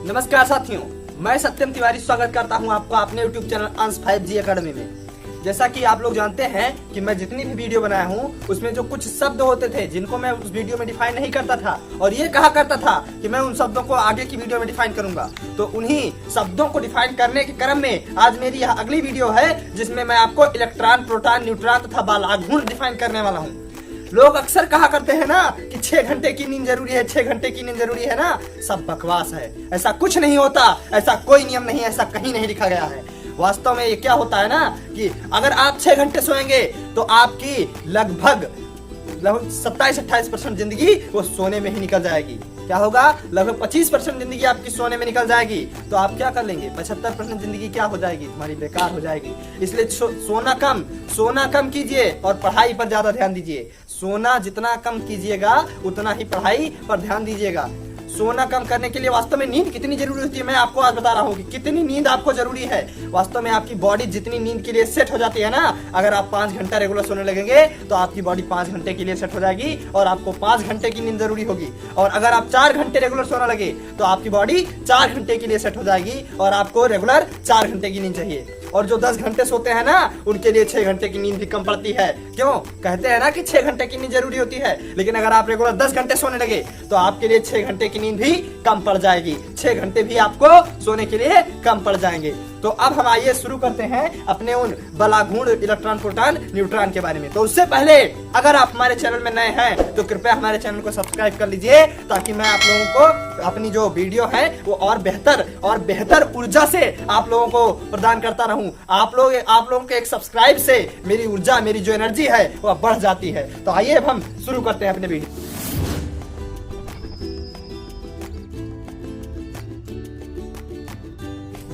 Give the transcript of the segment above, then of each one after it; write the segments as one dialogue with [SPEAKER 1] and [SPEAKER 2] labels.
[SPEAKER 1] नमस्कार साथियों, मैं सत्यम तिवारी स्वागत करता हूं आपका अपने YouTube चैनल अंश 5G अकेडमी में। जैसा कि आप लोग जानते हैं कि मैं जितनी भी वीडियो बनाया हूं उसमें जो कुछ शब्द होते थे जिनको मैं उस वीडियो में डिफाइन नहीं करता था और ये कहा करता था कि मैं उन शब्दों को आगे की वीडियो में डिफाइन करूंगा, तो उन्हीं शब्दों को डिफाइन करने के क्रम में आज मेरी यह अगली वीडियो है जिसमें मैं आपको इलेक्ट्रॉन, प्रोटॉन, न्यूट्रॉन तथा बालाघूर्ण डिफाइन करने वाला हूँ। लोग अक्सर कहा करते हैं ना कि 6 घंटे की नींद जरूरी है, 6 घंटे की नींद जरूरी है ना, सब बकवास है। ऐसा कुछ नहीं होता, ऐसा कोई नियम नहीं, ऐसा कहीं नहीं लिखा गया है। वास्तव में ये क्या होता है ना कि अगर आप 6 घंटे सोएंगे तो आपकी लगभग 27-28% जिंदगी वो सोने में ही निकल जाएगी। क्या होगा? लगभग 25% जिंदगी आपकी सोने में निकल जाएगी। तो आप क्या कर लेंगे? 75% जिंदगी क्या हो जाएगी? तुम्हारी बेकार हो जाएगी। इसलिए सोना कम कीजिए और पढ़ाई पर ज्यादा ध्यान दीजिए। सोना जितना कम कीजिएगा उतना ही पढ़ाई पर ध्यान दीजिएगा। सोना कम करने के लिए वास्तव में नींद कितनी जरूरी होती है मैं आपको आज बता रहा हूँ कि कितनी नींद आपको जरूरी है। वास्तव में आपकी बॉडी जितनी नींद के लिए सेट हो जाती है ना, अगर आप 5 घंटा रेगुलर सोने लगेंगे तो आपकी बॉडी 5 घंटे के लिए सेट हो जाएगी और आपको 5 घंटे की नींद जरूरी होगी। और अगर आप 4 घंटे रेगुलर सोना लगे तो आपकी बॉडी 4 घंटे के लिए सेट हो जाएगी और आपको रेगुलर 4 घंटे की नींद चाहिए। और जो 10 घंटे सोते हैं ना उनके लिए 6 घंटे की नींद भी कम पड़ती है। क्यों? कहते हैं ना कि 6 घंटे की नींद जरूरी होती है, लेकिन अगर आप रेगुलर 10 घंटे सोने लगे तो आपके लिए 6 घंटे की नींद भी कम पड़ जाएगी। 6 घंटे भी आपको सोने के लिए कम पड़ जाएंगे। तो अब हम आइए शुरू करते हैं अपने उन बालाघूर्ण, इलेक्ट्रॉन, प्रोटॉन, न्यूट्रॉन के बारे में। तो उससे पहले अगर आप हमारे चैनल में नए हैं तो कृपया हमारे चैनल को सब्सक्राइब कर लीजिए ताकि मैं आप लोगों को अपनी जो वीडियो है वो और बेहतर ऊर्जा से आप लोगों को प्रदान करता रहूं। आप लोगों के एक सब्सक्राइब से मेरी ऊर्जा, मेरी जो एनर्जी है वो बढ़ जाती है। तो आइए अब हम शुरू करते हैं अपने वीडियो।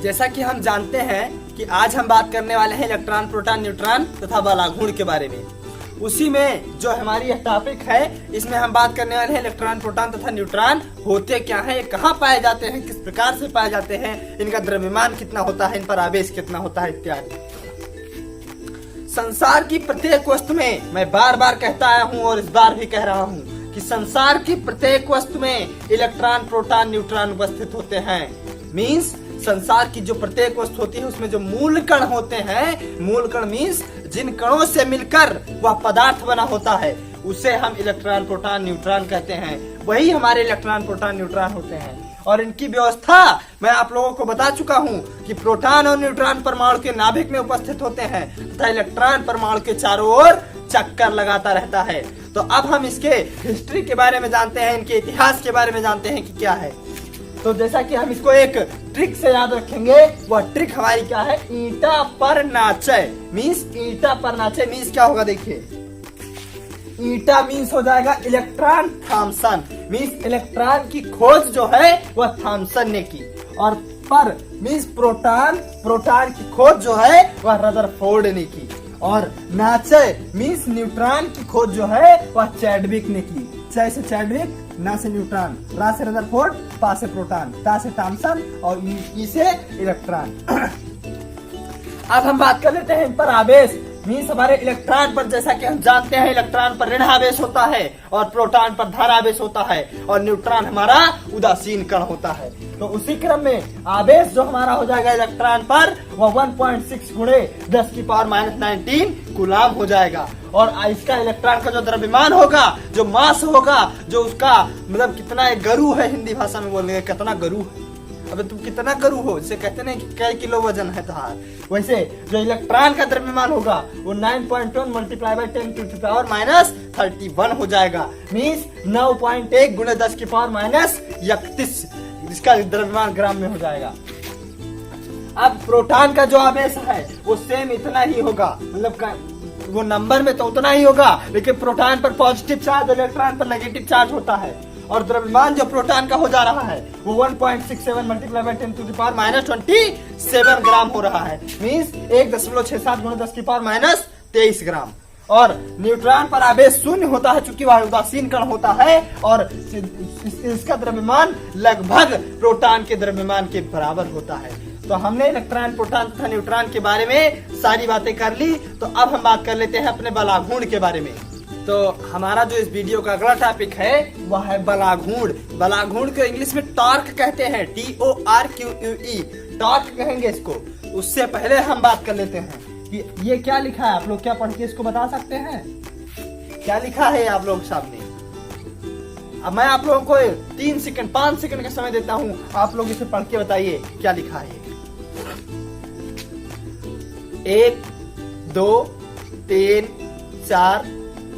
[SPEAKER 1] जैसा कि हम जानते हैं कि आज हम बात करने वाले हैं इलेक्ट्रॉन, प्रोटॉन, न्यूट्रॉन तथा बालाघूर्ण के बारे में। उसी में जो हमारी यह टॉपिक है इसमें हम बात करने वाले हैं इलेक्ट्रॉन, प्रोटॉन तथा न्यूट्रॉन होते क्या हैं, ये कहाँ पाए जाते हैं, किस प्रकार से पाए जाते हैं, इनका द्रव्यमान कितना होता है, इन पर आवेश कितना होता है इत्यादि। संसार की प्रत्येक वस्तु में, मैं बार बार कहता आया हूँ और इस बार भी कह रहा हूँ कि संसार की प्रत्येक वस्तु में इलेक्ट्रॉन, प्रोटॉन, न्यूट्रॉन उपस्थित होते हैं। मीन्स संसार की जो प्रत्येक वस्तु होती है उसमें जो मूल कण होते हैं, मूल कण मीन्स जिन कणों से मिलकर वह पदार्थ बना होता है, उसे हम इलेक्ट्रॉन, प्रोटॉन, न्यूट्रॉन कहते हैं। वही हमारे इलेक्ट्रॉन, प्रोटॉन, न्यूट्रॉन होते हैं। और इनकी व्यवस्था मैं आप लोगों को बता चुका हूँ कि प्रोटॉन और न्यूट्रॉन परमाणु के नाभिक में उपस्थित होते हैं तथा इलेक्ट्रॉन परमाणु के चारों ओर चक्कर लगाता रहता है। तो अब हम इसके हिस्ट्री के बारे में जानते हैं, इनके इतिहास के बारे में जानते हैं कि क्या है। तो जैसा कि हम इसको एक ट्रिक से याद रखेंगे, वह ट्रिक हमारी क्या है? ईंटा पर नाचे। मीन्स ईंटा पर नाचे मीन्स क्या होगा? देखिए, ईंटा मीन्स हो जाएगा इलेक्ट्रॉन, थॉमसन मीन्स इलेक्ट्रॉन की खोज जो है वह थॉमसन ने की। और पर मीन्स प्रोटॉन की खोज जो है वह रदरफोर्ड ने की। और नाचे मीन्स न्यूट्रॉन की खोज जो है वह चैडविक ने की। च से चैडविक, ना से न्यूट्रॉन, रा से रदरफोर्ड, पा से प्रोटॉन, ता से थॉमसन और ई से इलेक्ट्रॉन। अब हम बात कर लेते हैं इन पर आवेश। मीन्स हमारे इलेक्ट्रॉन पर, जैसा कि हम जानते हैं, इलेक्ट्रॉन पर ऋण आवेश होता है और प्रोटॉन पर धन आवेश होता है और न्यूट्रॉन हमारा उदासीन कण होता है। तो उसी क्रम में आवेश जो हमारा हो जाएगा इलेक्ट्रॉन पर वह 1.6 गुणे 10⁻⁹ कूलाम हो जाएगा। और इसका इलेक्ट्रॉन का जो द्रव्यमान होगा, जो मास होगा, जो उसका मतलब कितना गरु है, हिंदी भाषा में बोलेंगे कितना गरु है। अबे तुम कितना गरु हो, जिसे कहते नहीं कि कई किलो वजन है तुम्हारा। वैसे जो इलेक्ट्रॉन का द्रव्यमान होगा वो 9.1 × 10⁻⁻31 हो जाएगा। मीन्स 9.1 × 10⁻31 इसका द्रव्यमान ग्राम में हो जाएगा। अब प्रोटॉन का जो आवेश है वो सेम इतना ही होगा, मतलब वो नंबर में तो उतना ही होगा, लेकिन प्रोटॉन पर पॉजिटिव चार्ज, इलेक्ट्रॉन पर नेगेटिव चार्ज होता है। और द्रव्यमान जो प्रोटॉन का हो जा रहा है वो 1.67 × 10⁻⁻27 ग्राम हो रहा है। मीन्स 1.67 × 10⁻23 ग्राम। और न्यूट्रॉन पर आवेश शून्य होता है चूंकि वह उदासीन कण होता है और इसका द्रव्यमान लगभग प्रोटॉन के द्रव्यमान के बराबर होता है। तो हमने इलेक्ट्रॉन, प्रोटॉन तथा न्यूट्रॉन के बारे में सारी बातें कर ली। तो अब हम बात कर लेते हैं अपने बालाघूर्ण के बारे में। तो हमारा जो इस वीडियो का अगला टॉपिक है वह है बलाघूर। बलाघूर को इंग्लिश में टॉर्क कहते हैं, TORQUE, टॉर्क कहेंगे इसको। उससे पहले हम बात कर लेते हैं कि ये क्या लिखा है, आप लोग क्या पढ़ के इसको बता सकते हैं? क्या लिखा है आप लोग सामने? अब मैं आप लोगों को 3 सेकंड 5 सेकंड का समय देता हूं, आप लोग इसे पढ़ के बताइए क्या लिखा है। 1 2 3 4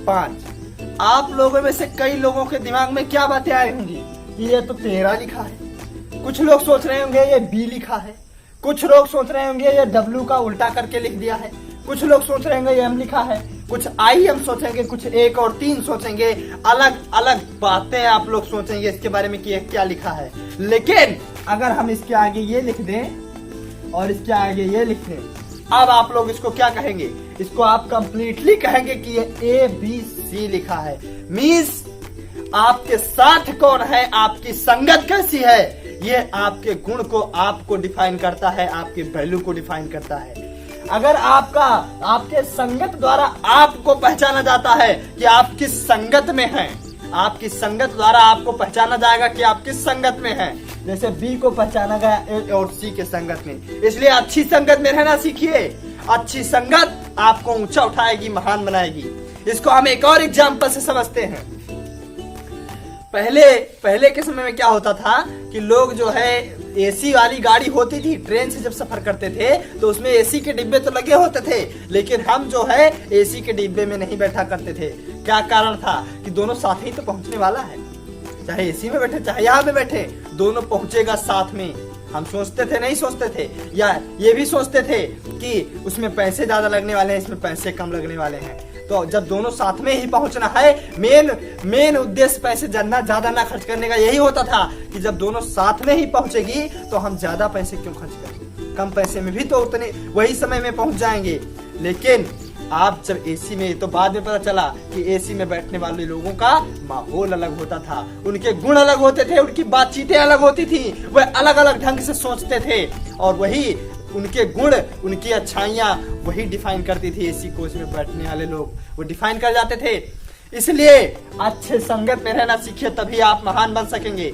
[SPEAKER 1] 5। आप लोगों में से कई लोगों के दिमाग में क्या बातें आई होंगी कि ये तो 13 लिखा है। कुछ लोग सोच रहे होंगे ये B लिखा है, कुछ लोग सोच रहे होंगे ये W का उल्टा करके लिख दिया है, कुछ लोग सोच रहे होंगे ये M लिखा है, कुछ IM सोचेंगे, कुछ 1 और 3 सोचेंगे। अलग अलग बातें आप लोग सोचेंगे इसके बारे में कि ये क्या लिखा है। लेकिन अगर हम इसके आगे ये लिख दें और इसके आगे ये लिख दें, अब आप लोग इसको क्या कहेंगे? इसको आप कंप्लीटली कहेंगे कि ये ABC लिखा है। मींस आपके साथ कौन है, आपकी संगत कैसी है, ये आपके गुण को आपको डिफाइन करता है, आपके वैल्यू को डिफाइन करता है। अगर आपके संगत द्वारा आपको पहचाना जाता है कि आप किस संगत में हैं, आपकी संगत द्वारा आपको पहचाना जाएगा कि आप किस संगत में हैं। जैसे B को पहचाना गया A और C के संगत में, इसलिए अच्छी संगत में रहना सीखिए। अच्छी संगत आपको ऊंचा उठाएगी, महान बनाएगी। इसको हम एक और एग्जाम्पल से समझते हैं। पहले के समय में क्या होता था कि लोग जो है AC वाली गाड़ी होती थी, ट्रेन से जब सफर करते थे तो उसमें AC के डिब्बे तो लगे होते थे, लेकिन हम जो है AC के डिब्बे में नहीं बैठा करते थे। क्या कारण था कि दोनों साथ ही तो पहुंचने वाला है, चाहे AC में बैठे चाहे यहाँ पे बैठे, दोनों पहुंचेगा साथ में। हम सोचते थे, नहीं सोचते थे, या ये भी सोचते थे कि उसमें पैसे ज्यादा लगने वाले हैं, इसमें पैसे कम लगने वाले हैं। तो जब दोनों साथ में ही पहुंचना है, मेन उद्देश्य पैसे ज्यादा ना खर्च करने का यही होता था कि जब दोनों साथ में ही पहुंचेगी तो हम ज्यादा पैसे क्यों खर्च करेंगे, कम पैसे में भी तो उतने वही समय में पहुंच जाएंगे। लेकिन आप जब AC में, तो बाद में पता चला कि AC में बैठने वाले लोगों का माहौल अलग होता था, उनके गुण अलग होते थे, उनकी बातचीतें अलग होती थी, वह अलग अलग ढंग से सोचते थे और वही उनके गुण, उनकी अच्छाइयाँ वही डिफाइन करती थी। AC कोच में बैठने वाले लोग वो डिफाइन कर जाते थे। इसलिए अच्छे संगत में रहना सीखिए, तभी आप महान बन सकेंगे,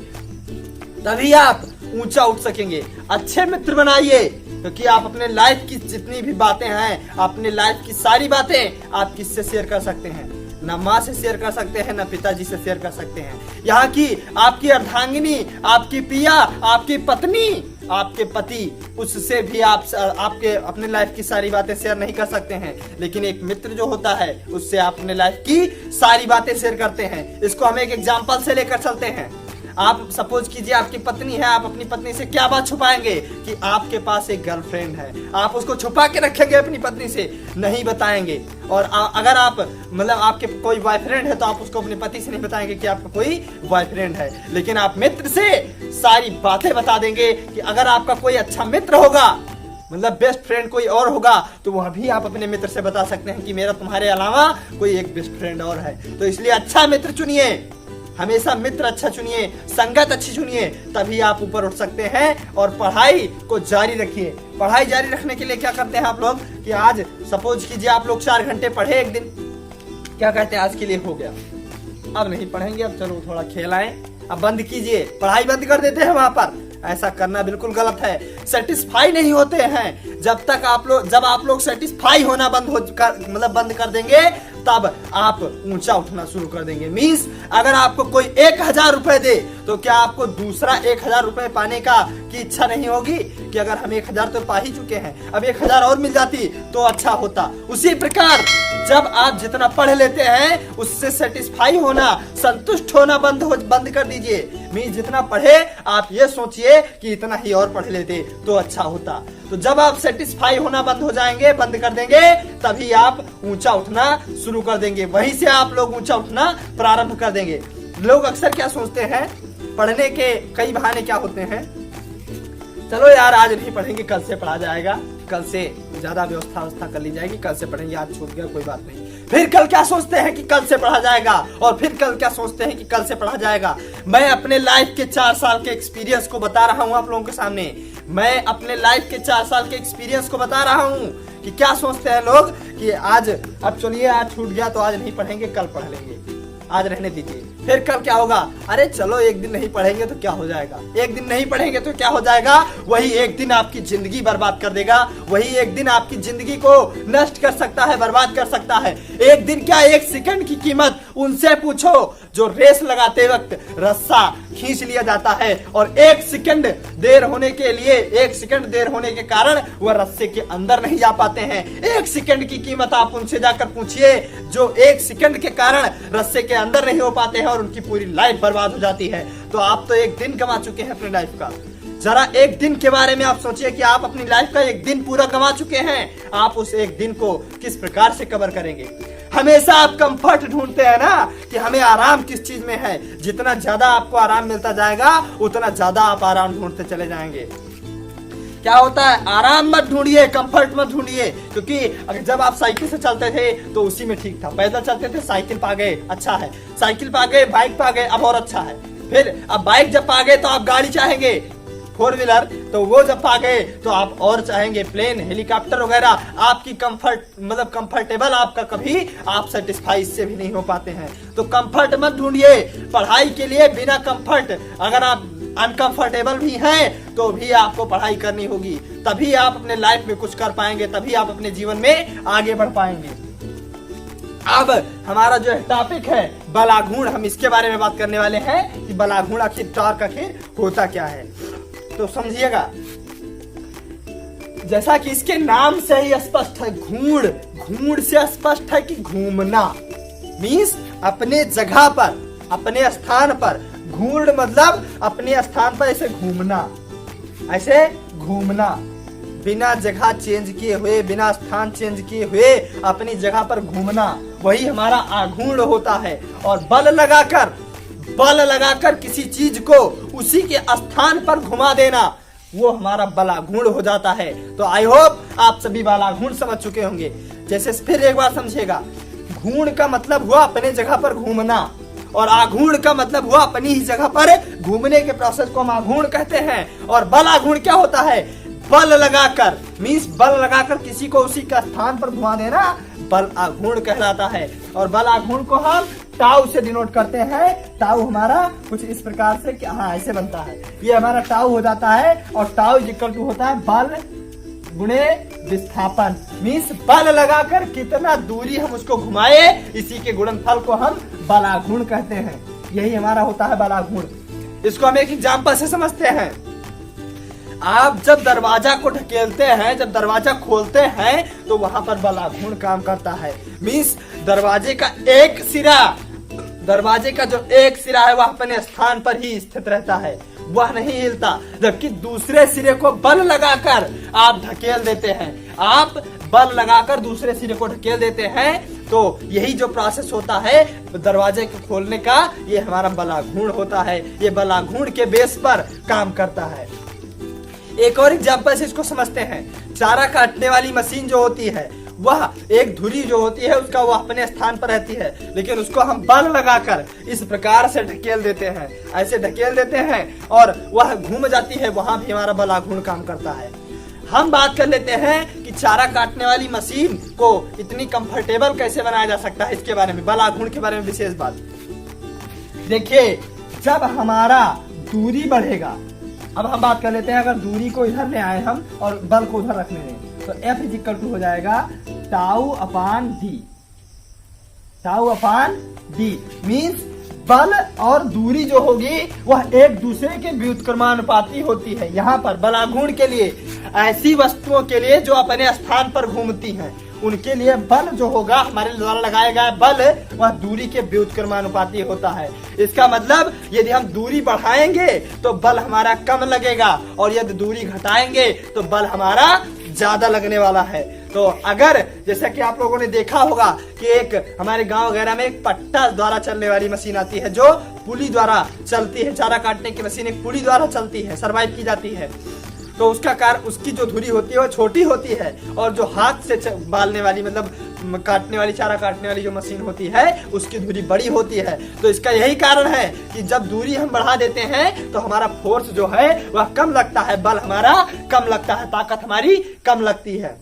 [SPEAKER 1] तभी आप ऊंचा उठ सकेंगे। अच्छे मित्र बनाइए, क्योंकि आप अपने लाइफ की जितनी भी बातें हैं, अपने लाइफ की सारी बातें आप किससे शेयर कर सकते हैं? ना माँ से शेयर कर सकते हैं, ना पिताजी से शेयर कर सकते हैं। यहाँ की आपकी अर्धांगिनी, आपकी पिया, आपकी पत्नी, आपके पति, उससे भी आपके अपने लाइफ की सारी बातें शेयर नहीं कर सकते हैं। लेकिन एक मित्र जो होता है उससे आप अपने लाइफ की सारी बातें शेयर करते हैं। इसको हम एक एग्जाम्पल से लेकर चलते हैं। आप सपोज कीजिए आपकी पत्नी है, आप अपनी पत्नी से क्या बात छुपाएंगे कि आपके पास एक गर्लफ्रेंड है, आप उसको छुपा के रखेंगे अपनी पत्नी से, नहीं बताएंगे। और अगर आप मतलब आपके कोई बॉयफ्रेंड है तो आप उसको अपने पति से नहीं बताएंगे कि आपका कोई बॉयफ्रेंड है। लेकिन आप मित्र से सारी बातें बता देंगे कि अगर आपका कोई अच्छा मित्र होगा, मतलब बेस्ट फ्रेंड कोई और होगा, तो वह भी आप अपने मित्र से बता सकते हैं कि मेरा तुम्हारे अलावा कोई एक बेस्ट फ्रेंड और है। तो इसलिए अच्छा मित्र चुनिए, हमेशा मित्र अच्छा चुनिए, संगत अच्छी चुनिए, तभी आप ऊपर उठ सकते हैं। और पढ़ाई को जारी रखिए। पढ़ाई जारी रखने के लिए क्या करते हैं आप लोग कि आज सपोज कीजिए आप लोग 4 घंटे पढ़े एक दिन, क्या कहते हैं आज के लिए हो गया, अब नहीं पढ़ेंगे, अब चलो थोड़ा खेल आए, अब बंद कीजिए, पढ़ाई बंद कर देते हैं वहां पर। ऐसा करना बिल्कुल गलत है। सेटिस्फाई नहीं होते हैं जब आप लोग सेटिस्फाई होना बंद कर देंगे, तब आप ऊंचा उठना शुरू कर देंगे। मींस अगर आपको कोई 1000 रुपए दे तो क्या आपको दूसरा 1000 रुपए पाने की इच्छा नहीं होगी कि अगर हम 1000 तो पा ही चुके हैं, अब 1000 और मिल जाती तो अच्छा होता। उसी प्रकार जब आप जितना पढ़ लेते हैं उससे सेटिस्फाई होना, संतुष्ट होना बंद कर दीजिए। मींस जितना पढ़े आप ये सोचिए कि इतना ही और पढ़ लेते तो अच्छा होता। तो जब आप सेटिस्फाई होना बंद हो जाएंगे, बंद कर देंगे, तभी आप ऊंचा उठना शुरू कर देंगे। वहीं से आप लोग ऊंचा उठना प्रारंभ कर देंगे। लोग अक्सर क्या सोचते हैं, पढ़ने के कई बहाने क्या होते हैं, चलो यार आज नहीं पढ़ेंगे, कल से पढ़ा जाएगा, कल से ज्यादा व्यवस्था कर ली जाएगी, कल से पढ़ेंगे, आज छूट गया कोई बात नहीं। फिर कल क्या सोचते हैं कि कल से पढ़ा जाएगा, और फिर कल क्या सोचते हैं कि कल से पढ़ा जाएगा। मैं अपने लाइफ के 4 साल के एक्सपीरियंस को बता रहा हूं आप लोगों के सामने। मैं अपने लाइफ के 4 साल के एक्सपीरियंस को बता रहा हूं कि क्या सोचते हैं लोग कि आज अब चलिए आज छूट गया तो आज नहीं पढ़ेंगे, कल पढ़ लेंगे, आज रहने दीजिए, फिर कल क्या होगा, अरे चलो एक दिन नहीं पढ़ेंगे तो क्या हो जाएगा, एक दिन नहीं पढ़ेंगे तो क्या हो जाएगा, वही एक दिन आपकी जिंदगी बर्बाद कर देगा, वही एक दिन आपकी जिंदगी को नष्ट कर सकता है, बर्बाद कर सकता है। एक दिन क्या, एक सेकंड की कीमत उनसे पूछो जो रेस लगाते वक्त रस्सा खींच लिया जाता है और एक सेकंड देर होने के लिए, एक सेकंड देर होने के कारण वह रस्से के अंदर नहीं जा पाते हैं। एक सेकंड की कीमत आप उनसे जाकर पूछिए जो एक सेकंड के कारण रस्से के अंदर नहीं हो पाते हैं और उनकी पूरी लाइफ बर्बाद हो जाती है। तो आप तो एक दिन गंवा चुके हैं अपनी लाइफ का। जरा एक दिन के बारे में आप सोचिए कि आप अपनी लाइफ का एक दिन पूरा गंवा चुके हैं, आप उस एक दिन को किस प्रकार से कवर करेंगे। हमेशा आप कंफर्ट ढूंढते हैं ना कि हमें आराम किस चीज में है, जितना ज्यादा आपको आराम मिलता जाएगा उतना ज्यादा आप आराम ढूंढते चले जाएंगे। क्या होता है, आराम मत ढूंढिए, कंफर्ट मत ढूंढिए, क्योंकि अगर जब आप साइकिल से चलते थे तो उसी में ठीक था, पैदल चलते थे, साइकिल पा गए अच्छा है, साइकिल पा गए, बाइक पा गए, अब और अच्छा है, फिर अब बाइक जब पा गए तो आप गाड़ी चाहेंगे, फोर व्हीलर, तो वो जब पा गए तो आप और चाहेंगे प्लेन, हेलीकॉप्टर वगैरह। आपकी कंफर्ट मतलब कंफर्टेबल आपका कभी आप सेटिस्फाई इससे भी नहीं हो पाते हैं। तो कंफर्ट मत ढूंढिए पढ़ाई के लिए, बिना कंफर्ट, अगर आप अनकंफर्टेबल भी हैं तो भी आपको पढ़ाई करनी होगी, तभी आप अपने लाइफ में कुछ कर पाएंगे, तभी आप अपने जीवन में आगे बढ़ पाएंगे। अब हमारा जो टॉपिक है बलाघूर्ण, हम इसके बारे में बात करने वाले हैं कि बलाघूर्ण आखिर टार्क आखिर होता क्या है। तो समझिएगा, जैसा कि इसके नाम से ही स्पष्ट है, घूर्ण, घूर्ण से स्पष्ट है कि घूमना, मीन्स अपने जगह पर, अपने स्थान पर। घूर्ण मतलब अपने स्थान पर ऐसे घूमना, ऐसे घूमना, बिना जगह चेंज किए हुए, बिना स्थान चेंज किए हुए अपनी जगह पर घूमना, वही हमारा आघूर्ण होता है। और बल लगाकर किसी चीज को उसी के स्थान पर घुमा देना, वो हमारा बलाघूर्ण हो जाता है। तो आई होप आप सभी बलाघूर्ण समझ चुके होंगे। जैसे फिर एक बार समझिएगा, घूर्ण का मतलब हुआ अपने जगह पर घूमना और आघूर्ण का मतलब हुआ अपनी ही जगह पर घूमने के प्रोसेस को हम आघूर्ण कहते हैं। और बलाघूर्ण क्या होता है, बल लगाकर, मीन्स बल लगाकर किसी को उसी का स्थान पर घुमा देना बल आघूर्ण कहलाता है। और बल आघूर्ण को हम टाउ से डिनोट करते हैं। टाउ हमारा कुछ इस प्रकार से, हाँ ऐसे बनता है, ये हमारा टाउ हो जाता है। और टाउ इक्वल टू होता है बल गुणे विस्थापन, मीन्स बल लगाकर कितना दूरी हम उसको घुमाए, इसी के गुणनफल को हम बलाघूर्ण कहते हैं। यही हमारा होता है बलाघूर्ण। इसको हम एक एग्जाम्पल से समझते हैं। आप जब दरवाजा को ढकेलते हैं, जब दरवाजा खोलते हैं तो वहां पर बलाघूर्ण काम करता है। मीन्स दरवाजे का एक सिरा, दरवाजे का जो एक सिरा है वह अपने स्थान पर ही स्थित रहता है, वह नहीं हिलता। जबकि दूसरे सिरे को बल लगाकर आप ढकेल देते हैं, आप बल लगाकर दूसरे सिरे को ढकेल देते हैं, तो यही जो प्रोसेस होता है दरवाजे को खोलने का, ये हमारा बलाघूर्ण होता है। ये बलाघूर्ण के बेस पर काम करता है। एक और एग्जांपल से इसको समझते हैं। चारा काटने वाली मशीन जो होती है, वह एक धुरी जो होती है उसका वह अपने स्थान पर रहती है, लेकिन उसको हम बल लगाकर इस प्रकार से ढकेल देते हैं, ऐसे ढकेल देते हैं और वह घूम जाती है, वहां भी हमारा बलाघूर्ण काम करता है। हम बात कर लेते हैं कि चारा काटने वाली मशीन को इतनी कंफर्टेबल कैसे बनाया जा सकता है, इसके बारे में, बलाघूर्ण के बारे में विशेष बात। देखिए, जब हमारा दूरी बढ़ेगा, अब हम बात कर लेते हैं, अगर दूरी को इधर ले आए हम और बल को उधर रखने दें, तो F इज इक्वल टू हो जाएगा टाउ अपान डी, टाउ अपान डी, मीन्स बल और दूरी जो होगी वह एक दूसरे के व्युत्क्रमानुपाती होती है। यहाँ पर बलाघूर्ण के लिए, ऐसी वस्तुओं के लिए जो अपने स्थान पर घूमती हैं, उनके लिए बल जो होगा, हमारे द्वारा लगाया गया बल, वह दूरी के व्युत्क्रमानुपाती होता है। इसका मतलब यदि हम दूरी बढ़ाएंगे तो बल हमारा कम लगेगा और यदि दूरी घटाएंगे तो बल हमारा ज्यादा लगने वाला है। तो अगर जैसा कि आप लोगों ने देखा होगा कि एक हमारे गांव वगैरह में एक पट्टा द्वारा चलने वाली मशीन आती है जो पुली द्वारा चलती है, चारा काटने की मशीन एक पुली द्वारा चलती है, सर्वाइव की जाती है, तो उसका कारण उसकी जो धुरी होती है वो छोटी होती है और जो हाथ से बालने वाली मतलब काटने वाली, चारा काटने वाली जो मशीन होती है उसकी धुरी बड़ी होती है। तो इसका यही कारण है कि जब दूरी हम बढ़ा देते हैं तो हमारा फोर्स जो है वह कम लगता है, बल हमारा कम लगता है, ताकत हमारी कम लगती है।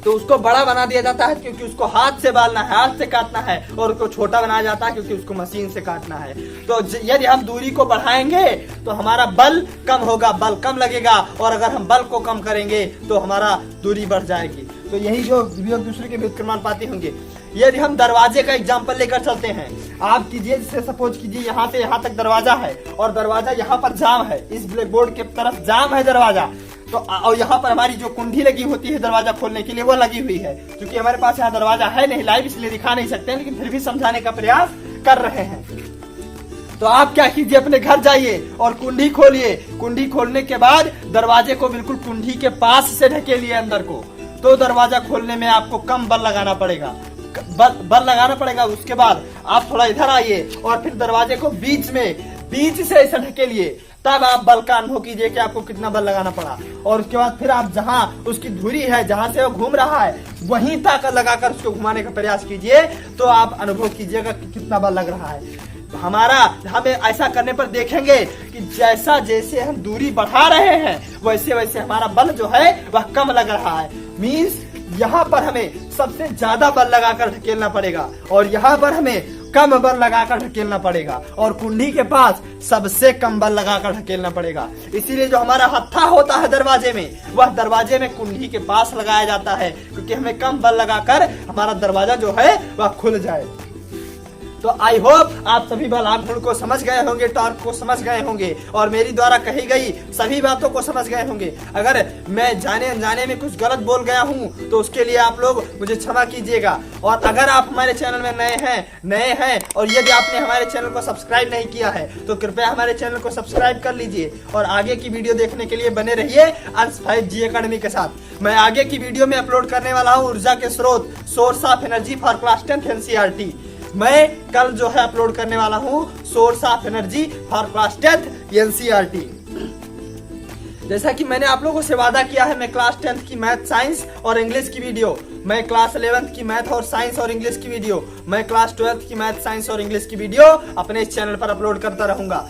[SPEAKER 1] तो उसको बड़ा बना दिया जाता है क्योंकि उसको हाथ से बालना है, हाथ से काटना है, और उसको छोटा बनाया जाता है क्योंकि उसको मशीन से काटना है। तो यदि हम दूरी को बढ़ाएंगे तो हमारा बल कम होगा, बल कम लगेगा, और अगर हम बल को कम करेंगे तो हमारा दूरी बढ़ जाएगी। तो यही जो दूसरे के व्युत्क्रमानुपाती होंगे। यदि हम दरवाजे का एग्जाम्पल लेकर चलते हैं, आप कीजिए, जैसे सपोज कीजिए यहाँ से यहाँ तक दरवाजा है और दरवाजा यहाँ पर जाम है, इस ब्लैक बोर्ड के तरफ जाम है दरवाजा, तो और यहाँ पर हमारी जो कुंडी लगी होती है दरवाजा खोलने के लिए वो लगी हुई है। क्योंकि हमारे पास यहाँ दरवाजा है नहीं लाइव, इसलिए दिखा नहीं सकते, लेकिन फिर भी समझाने का प्रयास कर रहे हैं। तो आप क्या कीजिए, अपने घर जाइए और कुंडी खोलिए। कुंडी खोलने के बाद दरवाजे को बिल्कुल कुंडी के पास से ढकेलिए अंदर को, तो दरवाजा खोलने में आपको कम बल लगाना पड़ेगा, बल लगाना पड़ेगा। उसके बाद आप थोड़ा इधर आइए और फिर दरवाजे को बीच से ऐसा ढकेलिए, तब आप बल का अनुभव कीजिए कि आपको कितना बल लगाना पड़ा। और उसके बाद फिर आप जहां उसकी धुरी है, जहां से वो घूम रहा है, वहीं ताकत लगाकर उसको घुमाने का प्रयास कीजिए, तो आप अनुभव कीजिएगा कि कितना बल लग रहा है। हमें ऐसा करने पर देखेंगे कि जैसा जैसे हम दूरी बढ़ा रहे हैं वैसे वैसे हमारा बल जो है वह कम लग रहा है। मीन्स यहाँ पर हमें सबसे ज्यादा बल लगाकर ढकेलना पड़ेगा और यहाँ पर हमें कम बल लगाकर ढकेलना पड़ेगा, और कुंडी के पास सबसे कम बल लगाकर ढकेलना पड़ेगा। इसीलिए जो हमारा हत्था होता है दरवाजे में, वह दरवाजे में कुंडी के पास लगाया जाता है, क्योंकि हमें कम बल लगाकर हमारा दरवाजा जो है वह खुल जाए। तो आई होप आप सभी बल को समझ गए होंगे, टॉर्क को समझ गए होंगे, और मेरी द्वारा कही गई सभी बातों को समझ गए होंगे। अगर मैं जाने अनजाने में कुछ गलत बोल गया हूँ तो उसके लिए आप लोग मुझे क्षमा कीजिएगा। और अगर आप हमारे चैनल में नए हैं और यदि आपने हमारे चैनल को सब्सक्राइब नहीं किया है तो कृपया हमारे चैनल को सब्सक्राइब कर लीजिए, और आगे की वीडियो देखने के लिए बने रहिए अंश 5G अकेडमी के साथ। मैं आगे की वीडियो में अपलोड करने वाला हूँ ऊर्जा के स्रोत, source of energy for class 10th NCERT। मैं कल जो है अपलोड करने वाला हूँ source of energy for class 10th NCERT। जैसा कि मैंने आप लोगों से वादा किया है, मैं क्लास 10th की मैथ, साइंस और इंग्लिश की वीडियो, मैं क्लास 11th की मैथ और साइंस और इंग्लिश की वीडियो, मैं क्लास 12th की मैथ, साइंस और इंग्लिश की वीडियो अपने इस चैनल पर अपलोड करता रहूंगा।